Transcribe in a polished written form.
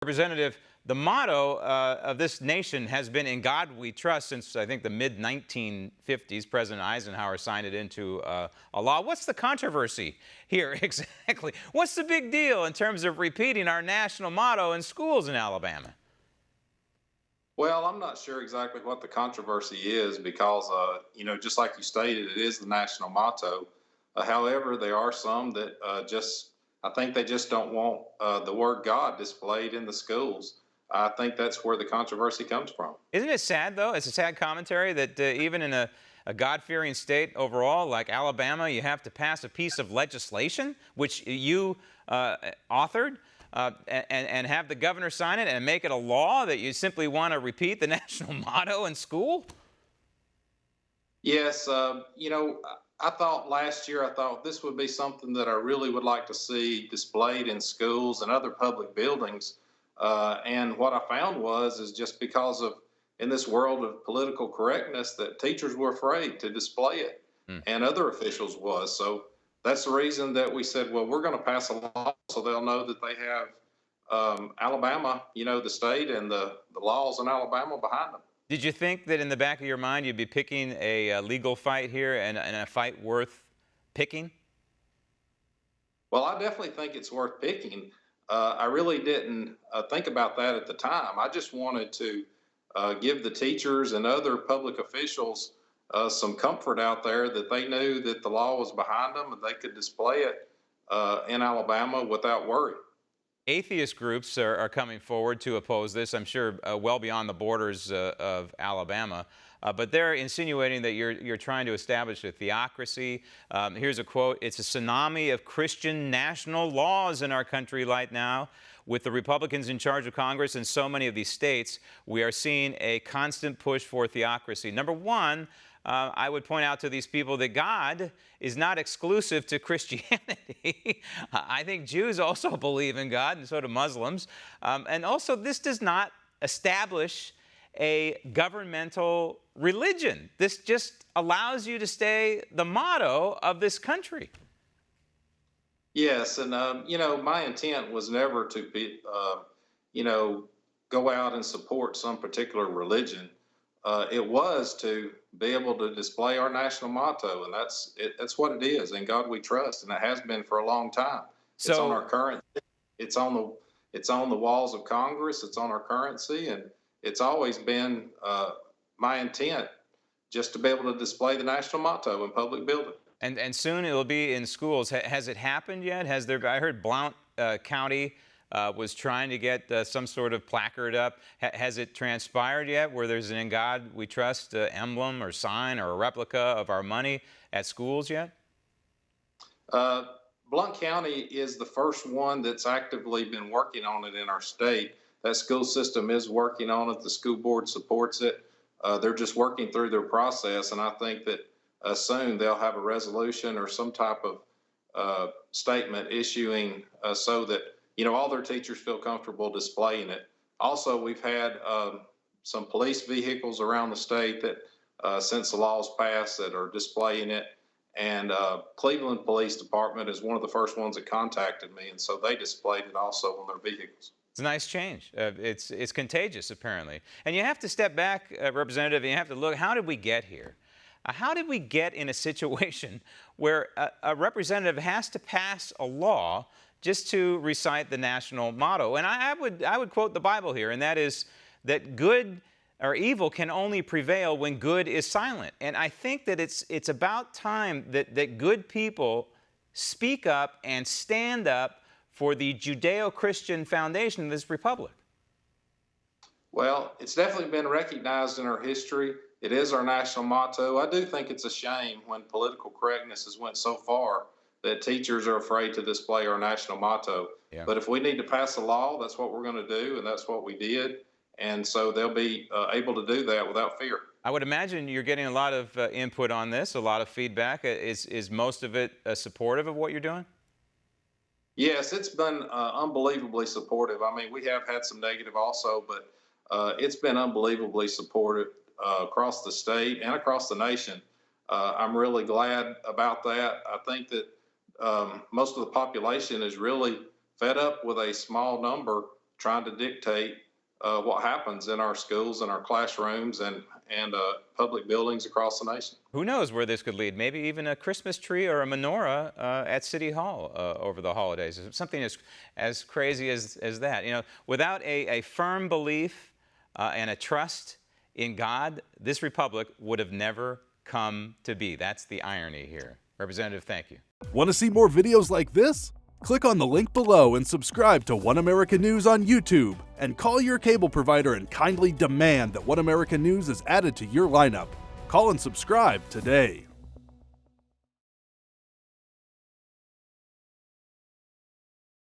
Representative, the motto of this nation has been "In God We Trust" since, I think, the mid-1950s. President Eisenhower signed it into a law. What's the controversy here exactly? What's the big deal in terms of repeating our national motto in schools in Alabama? Well, I'm not sure exactly what the controversy is because, just like you stated, it is the national motto. However, there are some that I think they just don't want the word God displayed in the schools. I think that's where the controversy comes from. Isn't it sad, though? It's a sad commentary that even in a God-fearing state overall, like Alabama, you have to pass a piece of legislation, which you authored, and have the governor sign it and make it a law that you simply want to repeat the national motto in school? Yes, I thought last year, I thought this would be something that I really would like to see displayed in schools and other public buildings. And what I found is just because of in this world of political correctness that teachers were afraid to display it Hmm. and other officials was. So that's the reason that we said, well, we're going to pass a law so they'll know that they have Alabama, the state and the laws in Alabama behind them. Did you think that in the back of your mind you'd be picking a legal fight here and a fight worth picking? Well, I definitely think it's worth picking. I really didn't think about that at the time. I just wanted to give the teachers and other public officials some comfort out there that they knew that the law was behind them and they could display it in Alabama without worry. Atheist groups are coming forward to oppose this, I'm sure, well beyond the borders of Alabama. But they're insinuating that you're trying to establish a theocracy. Here's a quote: "It's a tsunami of Christian national laws in our country right now. With the Republicans in charge of Congress in so many of these states, we are seeing a constant push for theocracy." Number one, I would point out to these people that God is not exclusive to Christianity. I think Jews also believe in God, and so do Muslims. And also, this does not establish a governmental religion. This just allows you to stay the motto of this country. Yes, and my intent was never to be, you know, go out and support some particular religion. It was to be able to display our national motto, and that's it. That's what it is. In God we trust, and it has been for a long time. It's on So our current. It's on the. It's on the walls of Congress. It's on our currency, and it's always been my intent just to be able to display the national motto in public buildings. and soon it will be in schools. Has it happened yet? Has there? I heard Blount County was trying to get some sort of placard up. Has it transpired yet, where there's an "In God We Trust" emblem or sign or a replica of our money at schools yet? Uh, Blount County is the first one that's actively been working on it in our state. That school system is working on it. The school board supports it. They're just working through their process, and I think that soon they'll have a resolution or some type of statement issuing so that all their teachers feel comfortable displaying it. Also, we've had some police vehicles around the state that since the laws passed that are displaying it. And Cleveland Police Department is one of the first ones that contacted me, and so they displayed it also on their vehicles. It's a nice change. It's contagious, apparently. And you have to step back, Representative, and you have to look, how did we get here? How did we get in a situation where a representative has to pass a law just to recite the national motto? And I would quote the Bible here, and that is that good or evil can only prevail when good is silent. And I think that it's about time that good people speak up and stand up for the Judeo-Christian foundation of this republic. Well, it's definitely been recognized in our history. It is our national motto. I do think it's a shame when political correctness has went so far that teachers are afraid to display our national motto. Yeah. But if we need to pass a law, that's what we're going to do, and that's what we did. And so they'll be able to do that without fear. I would imagine you're getting a lot of input on this, a lot of feedback. Is most of it supportive of what you're doing? Yes, it's been unbelievably supportive. I mean, we have had some negative also, but it's been unbelievably supportive across the state and across the nation. I'm really glad about that. I think that most of the population is really fed up with a small number trying to dictate what happens in our schools and our classrooms and public buildings across the nation. Who knows where this could lead? Maybe even a Christmas tree or a menorah at City Hall over the holidays. Something as crazy as that. You know, without a firm belief and a trust in God, this republic would have never come to be. That's the irony here. Representative, thank you. Want to see more videos like this? Click on the link below and subscribe to One America News on YouTube, and call your cable provider and kindly demand that One America News is added to your lineup. Call and subscribe today.